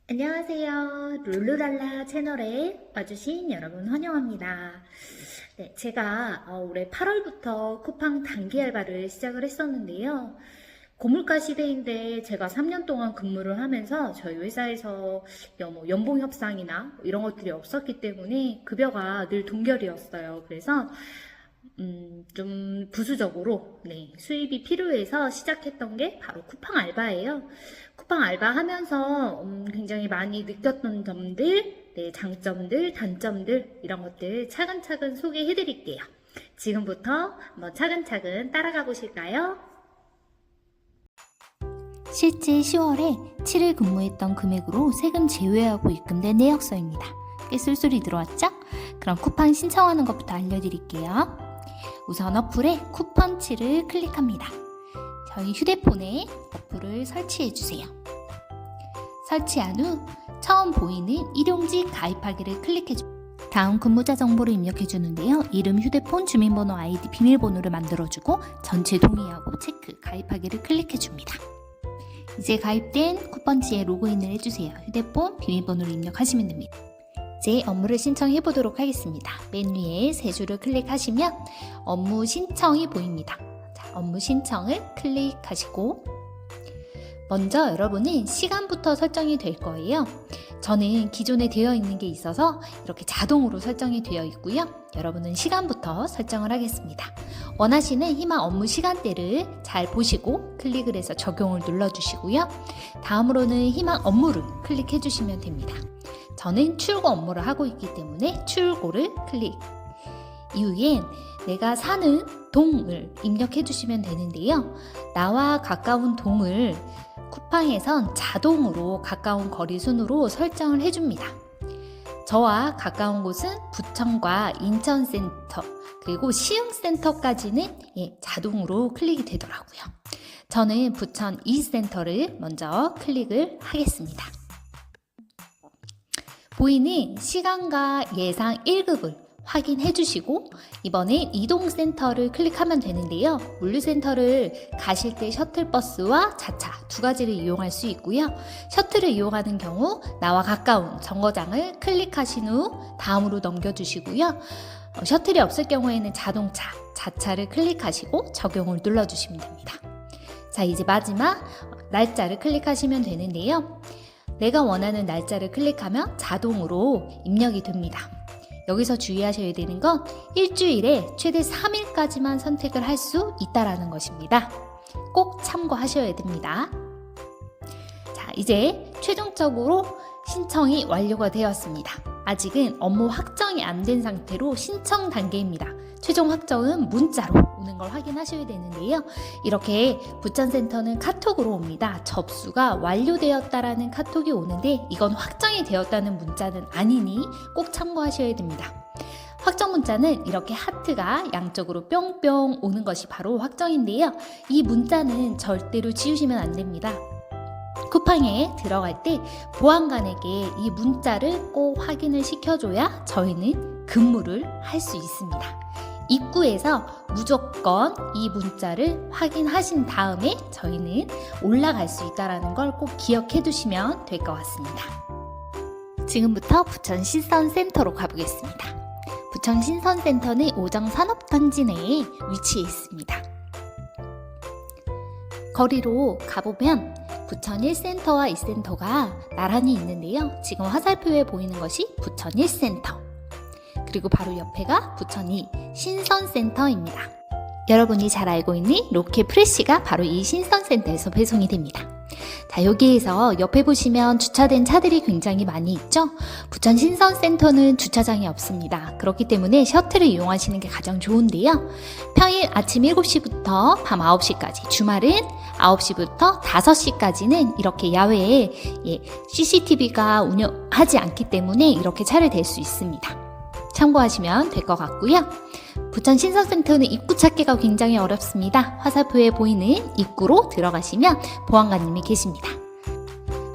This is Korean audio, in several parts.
안녕하세요. 룰루랄라 채널에 와주신 여러분 환영합니다. 네, 제가 올해 8월부터 쿠팡 단기 알바를 시작을 했었는데요. 고물가 시대인데 제가 3년 동안 근무를 하면서 저희 회사에서 연봉 협상이나 이런 것들이 없었기 때문에 급여가 늘 동결이었어요. 그래서 좀 부수적으로 수입이 필요해서 시작했던 게 바로 쿠팡 알바예요. 쿠팡 알바 하면서 굉장히 많이 느꼈던 점들, 장점들, 단점들 이런 것들 차근차근 소개해 드릴게요. 지금부터 한번 차근차근 따라가 보실까요? 실제 10월에 7일 근무했던 금액으로 세금 제외하고 입금된 내역서입니다. 꽤 쏠쏠이 들어왔죠? 그럼 쿠팡 신청하는 것부터 알려드릴게요. 우선 어플에 쿠팡치를 클릭합니다. 저희 휴대폰에 어플을 설치해주세요. 설치한 후 처음 보이는 일용직 가입하기를 클릭해줍니다. 다음 근무자 정보를 입력해주는데요. 이름, 휴대폰, 주민번호, 아이디, 비밀번호를 만들어주고 전체 동의하고 체크, 가입하기를 클릭해줍니다. 이제 가입된 쿠팡치에 로그인을 해주세요. 휴대폰, 비밀번호를 입력하시면 됩니다. 이제 업무를 신청해 보도록 하겠습니다. 맨 위에 세 줄을 클릭하시면 업무 신청이 보입니다. 자, 업무 신청을 클릭하시고 먼저 여러분은 시간부터 설정이 될 거예요. 저는 기존에 되어 있는 게 있어서 이렇게 자동으로 설정이 되어 있고요. 여러분은 시간부터 설정을 하겠습니다. 원하시는 희망 업무 시간대를 잘 보시고 클릭을 해서 적용을 눌러주시고요. 다음으로는 희망 업무를 클릭해 주시면 됩니다. 저는 출고 업무를 하고 있기 때문에 출고를 클릭. 이후엔 내가 사는 동을 입력해 주시면 되는데요. 나와 가까운 동을 쿠팡에선 자동으로 가까운 거리 순으로 설정을 해줍니다. 저와 가까운 곳은 부천과 인천센터 그리고 시흥센터까지는 자동으로 클릭이 되더라고요. 저는 부천 이센터를 먼저 클릭을 하겠습니다. 보이는 시간과 예상 1급을 확인해 주시고 이번엔 이동센터를 클릭하면 되는데요. 물류센터를 가실 때 셔틀버스와 자차 두 가지를 이용할 수 있고요. 셔틀을 이용하는 경우 나와 가까운 정거장을 클릭하신 후 다음으로 넘겨주시고요. 셔틀이 없을 경우에는 자동차, 자차를 클릭하시고 적용을 눌러주시면 됩니다. 자, 이제 마지막 날짜를 클릭하시면 되는데요. 내가 원하는 날짜를 클릭하면 자동으로 입력이 됩니다. 여기서 주의하셔야 되는 건 일주일에 최대 3일까지만 선택을 할 수 있다는 것입니다. 꼭 참고하셔야 됩니다. 자, 이제 최종적으로 신청이 완료가 되었습니다. 아직은 업무 확정이 안 된 상태로 신청 단계입니다. 최종 확정은 문자로 오는 걸 확인하셔야 되는데요. 이렇게 부천센터는 카톡으로 옵니다. 접수가 완료되었다라는 카톡이 오는데 이건 확정이 되었다는 문자는 아니니 꼭 참고하셔야 됩니다. 확정 문자는 이렇게 하트가 양쪽으로 뿅뿅 오는 것이 바로 확정인데요. 이 문자는 절대로 지우시면 안 됩니다. 쿠팡에 들어갈 때 보안관에게 이 문자를 꼭 확인을 시켜줘야 저희는 근무를 할 수 있습니다. 입구에서 무조건 이 문자를 확인하신 다음에 저희는 올라갈 수 있다는 걸 꼭 기억해 두시면 될 것 같습니다. 지금부터 부천 신선센터로 가보겠습니다. 부천 신선센터는 오정 산업단지 내에 위치해 있습니다. 거리로 가보면 부천 1센터와 2센터가 나란히 있는데요. 지금 화살표에 보이는 것이 부천 1센터 그리고 바로 옆에가 부천 2 신선센터입니다. 여러분이 잘 알고 있는 로켓 프레쉬가 바로 이 신선센터에서 배송이 됩니다. 자, 여기에서 옆에 보시면 주차된 차들이 굉장히 많이 있죠? 부천 신선센터는 주차장이 없습니다. 그렇기 때문에 셔틀을 이용하시는 게 가장 좋은데요. 평일 아침 7시부터 밤 9시까지, 주말은 9시부터 5시까지는 이렇게 야외에 CCTV가 운영하지 않기 때문에 이렇게 차를 댈 수 있습니다. 참고하시면 될 것 같고요. 부천 신선센터는 입구 찾기가 굉장히 어렵습니다. 화살표에 보이는 입구로 들어가시면 보안관님이 계십니다.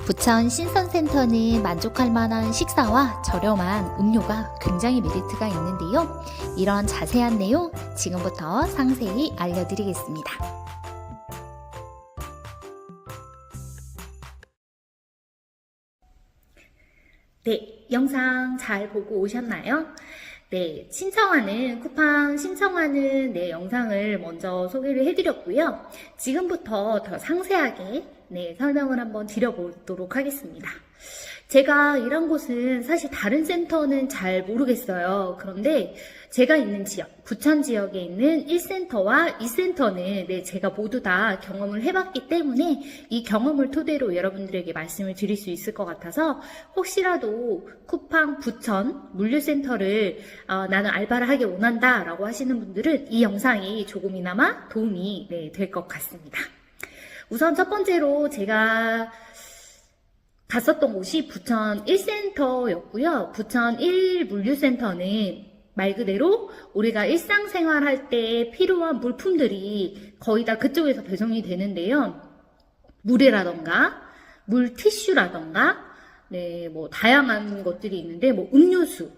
부천 신선센터는 만족할 만한 식사와 저렴한 음료가 굉장히 메리트가 있는데요. 이런 자세한 내용 지금부터 상세히 알려드리겠습니다. 네, 영상 잘 보고 오셨나요? 네, 쿠팡 신청하는 영상을 먼저 소개를 해드렸고요. 지금부터 더 상세하게 설명을 한번 드려보도록 하겠습니다. 제가 일한 곳은 사실 다른 센터는 잘 모르겠어요. 그런데 제가 있는 지역, 부천 지역에 있는 1센터와 2센터는 제가 모두 다 경험을 해봤기 때문에 이 경험을 토대로 여러분들에게 말씀을 드릴 수 있을 것 같아서 혹시라도 쿠팡 부천 물류센터를 나는 알바를 하기 원한다 라고 하시는 분들은 이 영상이 조금이나마 도움이 될 것 같습니다. 우선 첫 번째로 제가 갔었던 곳이 부천 1센터였고요. 부천 1 물류센터는 말 그대로 우리가 일상생활 할 때 필요한 물품들이 거의 다 그쪽에서 배송이 되는데요. 물이라던가, 물티슈라던가, 뭐 다양한 것들이 있는데, 뭐 음료수,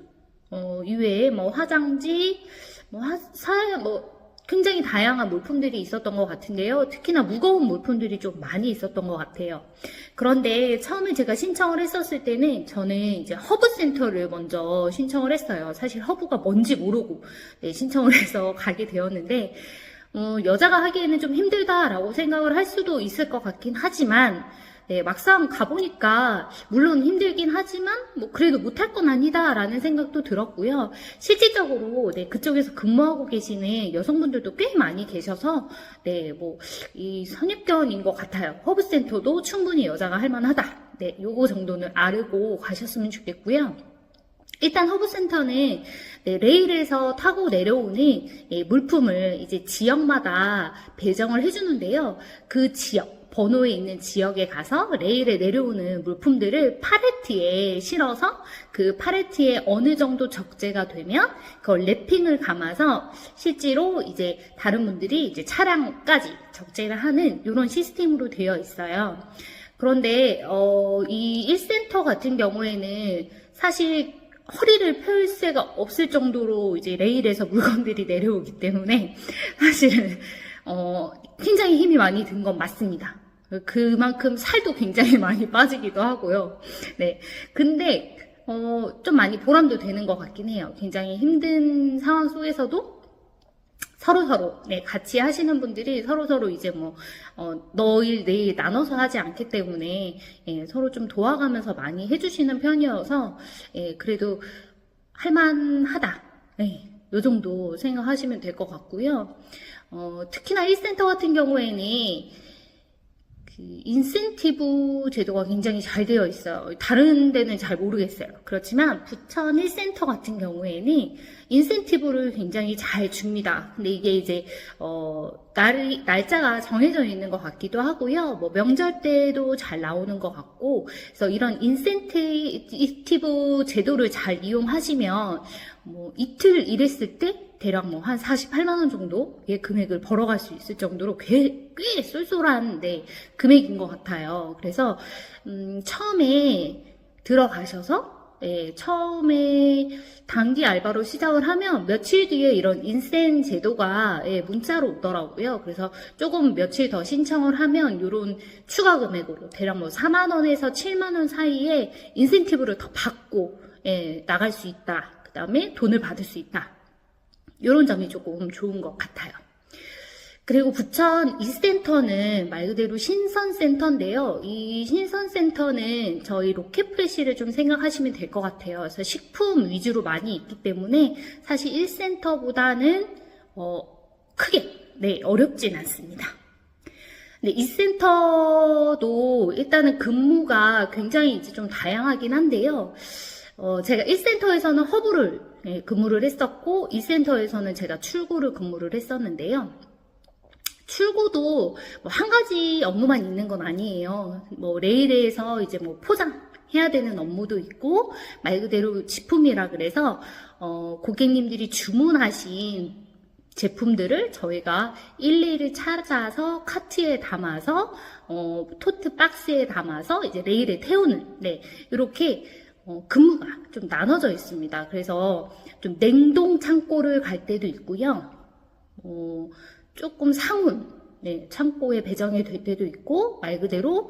이외에 뭐 화장지, 굉장히 다양한 물품들이 있었던 것 같은데요. 특히나 무거운 물품들이 좀 많이 있었던 것 같아요. 그런데 처음에 제가 신청을 했었을 때는 저는 이제 허브센터를 먼저 신청을 했어요. 사실 허브가 뭔지 모르고 신청을 해서 가게 되었는데 여자가 하기에는 좀 힘들다라고 생각을 할 수도 있을 것 같긴 하지만 막상 가보니까 물론 힘들긴 하지만 그래도 못할 건 아니다라는 생각도 들었고요. 실질적으로 그쪽에서 근무하고 계시는 여성분들도 꽤 많이 계셔서 이 선입견인 것 같아요. 허브센터도 충분히 여자가 할 만하다. 요거 정도는 알고 가셨으면 좋겠고요. 일단 허브센터는 레일에서 타고 내려오는 물품을 이제 지역마다 배정을 해주는데요. 그 지역 번호에 있는 지역에 가서 레일에 내려오는 물품들을 팔레트에 실어서 그 팔레트에 어느 정도 적재가 되면 그걸 랩핑을 감아서 실제로 이제 다른 분들이 이제 차량까지 적재를 하는 이런 시스템으로 되어 있어요. 그런데 이 1센터 같은 경우에는 사실 허리를 펼 새가 없을 정도로 이제 레일에서 물건들이 내려오기 때문에 사실은 굉장히 힘이 많이 든 건 맞습니다. 그만큼 살도 굉장히 많이 빠지기도 하고요. 근데 좀 많이 보람도 되는 것 같긴 해요. 굉장히 힘든 상황 속에서도 서로 같이 하시는 분들이 서로 이제 너일 내일 나눠서 하지 않기 때문에 서로 좀 도와가면서 많이 해주시는 편이어서 그래도 할만하다. 요 정도 생각하시면 될 것 같고요. 특히나 1센터 같은 경우에는 인센티브 제도가 굉장히 잘 되어 있어요. 다른 데는 잘 모르겠어요. 그렇지만 부천 1센터 같은 경우에는 인센티브를 굉장히 잘 줍니다. 근데 이게 이제 날짜가 정해져 있는 것 같기도 하고요. 명절 때도 잘 나오는 것 같고, 그래서 이런 인센티브 제도를 잘 이용하시면 이틀 일했을 때 대략 한 48만 원 정도의 금액을 벌어갈 수 있을 정도로 꽤 쏠쏠한 금액인 것 같아요. 그래서 처음에 들어가셔서 처음에 단기 알바로 시작을 하면 며칠 뒤에 이런 인센 제도가 문자로 오더라고요. 그래서 조금 며칠 더 신청을 하면 이런 추가 금액으로 대략 4만 원에서 7만 원 사이에 인센티브를 더 받고 나갈 수 있다. 그 다음에 돈을 받을 수 있다. 이런 점이 조금 좋은 것 같아요. 그리고 부천 2센터는 말 그대로 신선센터인데요. 이 신선센터는 저희 로켓프레시를 좀 생각하시면 될 것 같아요. 그래서 식품 위주로 많이 있기 때문에 사실 1센터보다는 크게 어렵진 않습니다. 2센터도 일단은 근무가 굉장히 이제 좀 다양하긴 한데요. 제가 1센터에서는 허브를 근무를 했었고 2센터에서는 제가 출고를 근무를 했었는데요. 출고도 한 가지 업무만 있는 건 아니에요. 레일에서 이제 포장해야 되는 업무도 있고 말 그대로 지품이라 그래서 고객님들이 주문하신 제품들을 저희가 일일이 찾아서 카트에 담아서 토트 박스에 담아서 이제 레일에 태우는 이렇게 근무가 좀 나눠져 있습니다. 그래서 좀 냉동 창고를 갈 때도 있고요. 조금 상온 창고에 배정이 될 때도 있고 말 그대로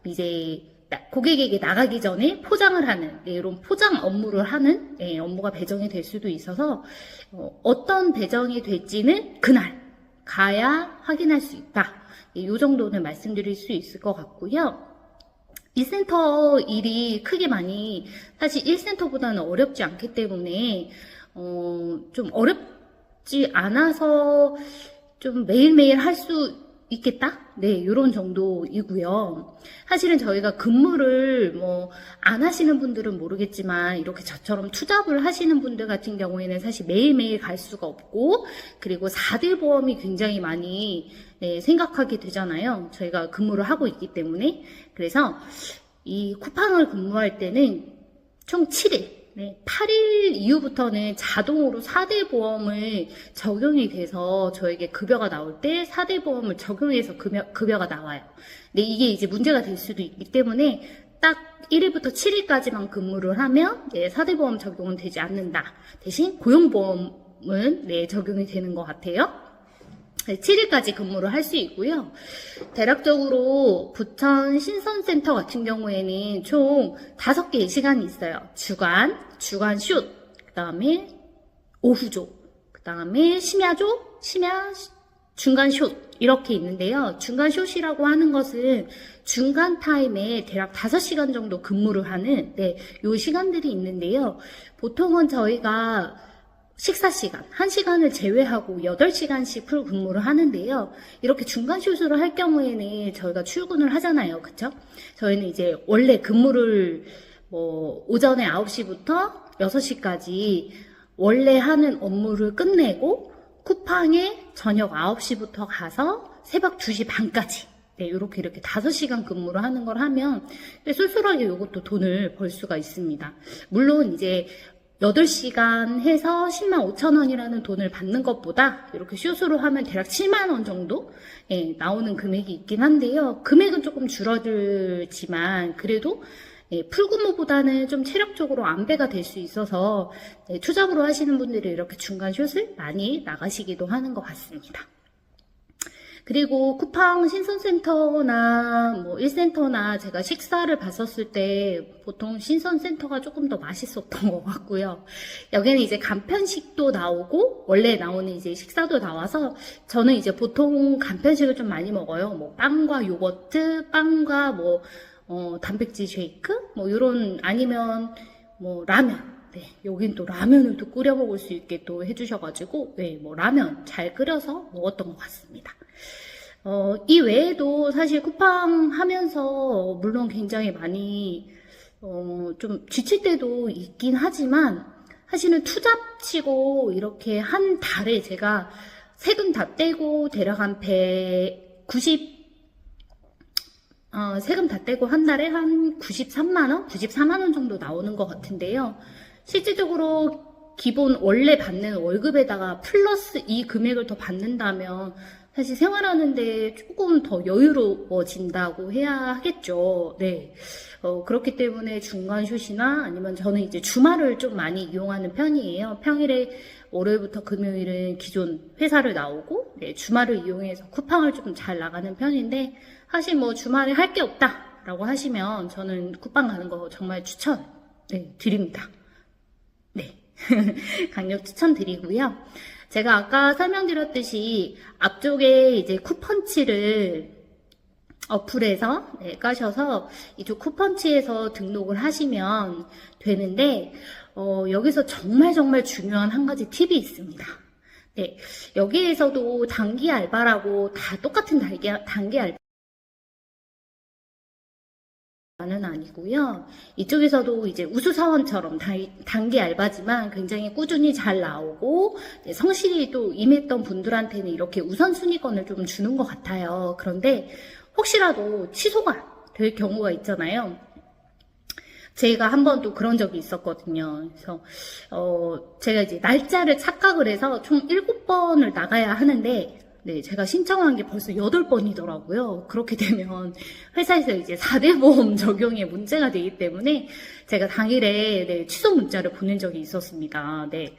이제 고객에게 나가기 전에 포장을 하는 이런 포장 업무를 하는 업무가 배정이 될 수도 있어서 어떤 배정이 될지는 그날 가야 확인할 수 있다. 이 정도는 말씀드릴 수 있을 것 같고요. 1센터 일이 크게 많이 사실 1센터보다는 어렵지 않기 때문에 좀 어렵지 않아서 좀 매일매일 할 수 있겠다? 네, 이런 정도이고요. 사실은 저희가 근무를 안 하시는 분들은 모르겠지만 이렇게 저처럼 투잡을 하시는 분들 같은 경우에는 사실 매일매일 갈 수가 없고, 그리고 4대 보험이 굉장히 많이 생각하게 되잖아요. 저희가 근무를 하고 있기 때문에. 그래서 이 쿠팡을 근무할 때는 총 7일, 8일 이후부터는 자동으로 4대 보험을 적용이 돼서 저에게 급여가 나올 때 4대 보험을 적용해서 급여가 나와요. 근데 이게 이제 문제가 될 수도 있기 때문에 딱 1일부터 7일까지만 근무를 하면 4대 보험 적용은 되지 않는다. 대신 고용보험은 적용이 되는 것 같아요. 7일까지 근무를 할 수 있고요. 대략적으로 부천 신선센터 같은 경우에는 총 5개의 시간이 있어요. 주간 슛, 그 다음에 오후조, 그 다음에 심야조, 중간 슛 이렇게 있는데요. 중간 슛이라고 하는 것은 중간 타임에 대략 5시간 정도 근무를 하는 요 시간들이 있는데요. 보통은 저희가 식사 시간, 1시간을 제외하고 8시간씩 풀 근무를 하는데요. 이렇게 중간 슛을 할 경우에는 저희가 출근을 하잖아요. 그쵸? 저희는 이제 원래 근무를 오전에 9시부터 6시까지 원래 하는 업무를 끝내고 쿠팡에 저녁 9시부터 가서 새벽 2시 반까지 이렇게 5시간 근무를 하는 걸 하면 쏠쏠하게 이것도 돈을 벌 수가 있습니다. 물론 이제 8시간 해서 105,000원이라는 돈을 받는 것보다 이렇게 슛으로 하면 대략 7만원 정도 나오는 금액이 있긴 한데요. 금액은 조금 줄어들지만 그래도 풀근무보다는 좀 체력적으로 안배가 될 수 있어서 투잡으로 하시는 분들이 이렇게 중간 슛을 많이 나가시기도 하는 것 같습니다. 그리고 쿠팡 신선센터나 1센터나 제가 식사를 봤었을 때 보통 신선센터가 조금 더 맛있었던 것 같고요. 여기는 이제 간편식도 나오고 원래 나오는 이제 식사도 나와서 저는 이제 보통 간편식을 좀 많이 먹어요. 빵과 요거트, 빵과 단백질 쉐이크, 요런 아니면 라면. 여긴 또 라면을 또 끓여 먹을 수 있게 또 해주셔가지고, 라면 잘 끓여서 먹었던 것 같습니다. 이 외에도 사실 쿠팡 하면서 물론 굉장히 많이, 좀 지칠 때도 있긴 하지만, 사실은 투잡치고 이렇게 한 달에 제가 세금 다 떼고 대략 한 190, 세금 다 떼고 한 달에 한 93만원? 94만원 정도 나오는 것 같은데요. 실질적으로 기본 원래 받는 월급에다가 플러스 이 금액을 더 받는다면 사실 생활하는데 조금 더 여유로워진다고 해야 하겠죠. 그렇기 때문에 중간 슛이나 아니면 저는 이제 주말을 좀 많이 이용하는 편이에요. 평일에 월요일부터 금요일은 기존 회사를 나오고 주말을 이용해서 쿠팡을 좀 잘 나가는 편인데 사실 주말에 할 게 없다라고 하시면 저는 쿠팡 가는 거 정말 추천 드립니다. 강력 추천드리고요. 제가 아까 설명드렸듯이 앞쪽에 이제 쿠펀치를 어플에서 까셔서 이쪽 쿠펀치에서 등록을 하시면 되는데 여기서 정말 중요한 한 가지 팁이 있습니다. 여기에서도 단기 알바라고 다 똑같은 단기 알바 는 아니고요. 이쪽에서도 이제 우수사원처럼 단기 알바지만 굉장히 꾸준히 잘 나오고 성실히 또 임했던 분들한테는 이렇게 우선순위권을 좀 주는 것 같아요. 그런데 혹시라도 취소가 될 경우가 있잖아요. 제가 한 번 또 그런 적이 있었거든요. 그래서 제가 이제 날짜를 착각을 해서 총 7번을 나가야 하는데 네, 제가 신청한 게 벌써 8번이더라고요. 그렇게 되면 회사에서 이제 4대 보험 적용에 문제가 되기 때문에 제가 당일에 네, 취소 문자를 보낸 적이 있었습니다. 네,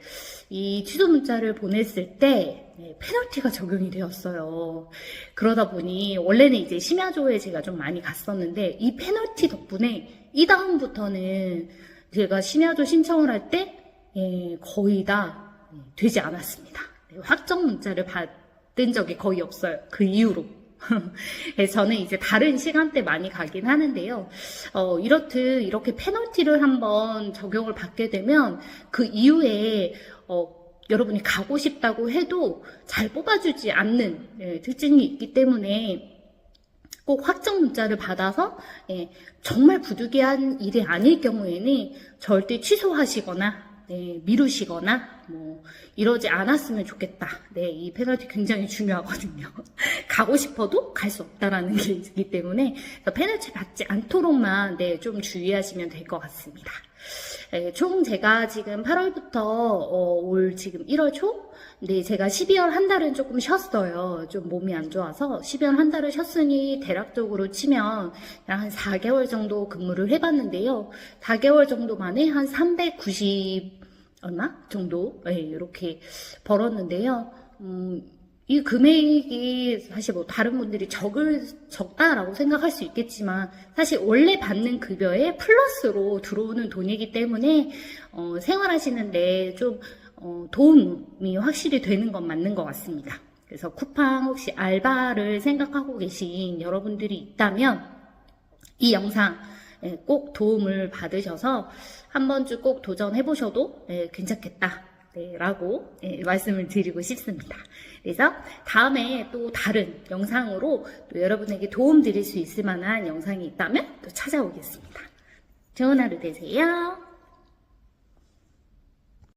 이 취소 문자를 보냈을 때 네, 페널티가 적용이 되었어요. 그러다 보니 원래는 이제 심야조에 제가 좀 많이 갔었는데 이 페널티 덕분에 이 다음부터는 제가 심야조 신청을 할 때 거의 다 되지 않았습니다. 네, 확정 문자를 받은 적이 거의 없어요. 그 이후로. 그래서 저는 이제 다른 시간대 많이 가긴 하는데요. 이렇듯 이렇게 페널티를 한번 적용을 받게 되면 그 이후에 여러분이 가고 싶다고 해도 잘 뽑아주지 않는 특징이 있기 때문에 꼭 확정 문자를 받아서 정말 부득이한 일이 아닐 경우에는 절대 취소하시거나 미루시거나 뭐 이러지 않았으면 좋겠다. 네, 이 페널티 굉장히 중요하거든요. 가고 싶어도 갈 수 없다라는 게 있기 때문에 페널티 받지 않도록만 좀 주의하시면 될 것 같습니다. 총 제가 지금 8월부터 올 지금 1월 초? 네, 제가 12월 한 달은 조금 쉬었어요. 좀 몸이 안 좋아서 12월 한 달을 쉬었으니 대략적으로 치면 한 4개월 정도 근무를 해봤는데요. 4개월 정도 만에 한 390 얼마 정도 이렇게 벌었는데요. 이 금액이 사실 뭐 다른 분들이 적다라고 생각할 수 있겠지만 사실 원래 받는 급여에 플러스로 들어오는 돈이기 때문에 생활하시는데 좀 도움이 확실히 되는 건 맞는 것 같습니다. 그래서 쿠팡 혹시 알바를 생각하고 계신 여러분들이 있다면 이 영상 꼭 도움을 받으셔서 한 번쯤 꼭 도전해 보셔도 괜찮겠다 라고 말씀을 드리고 싶습니다. 그래서 다음에 또 다른 영상으로 또 여러분에게 도움 드릴 수 있을 만한 영상이 있다면 또 찾아오겠습니다. 좋은 하루 되세요.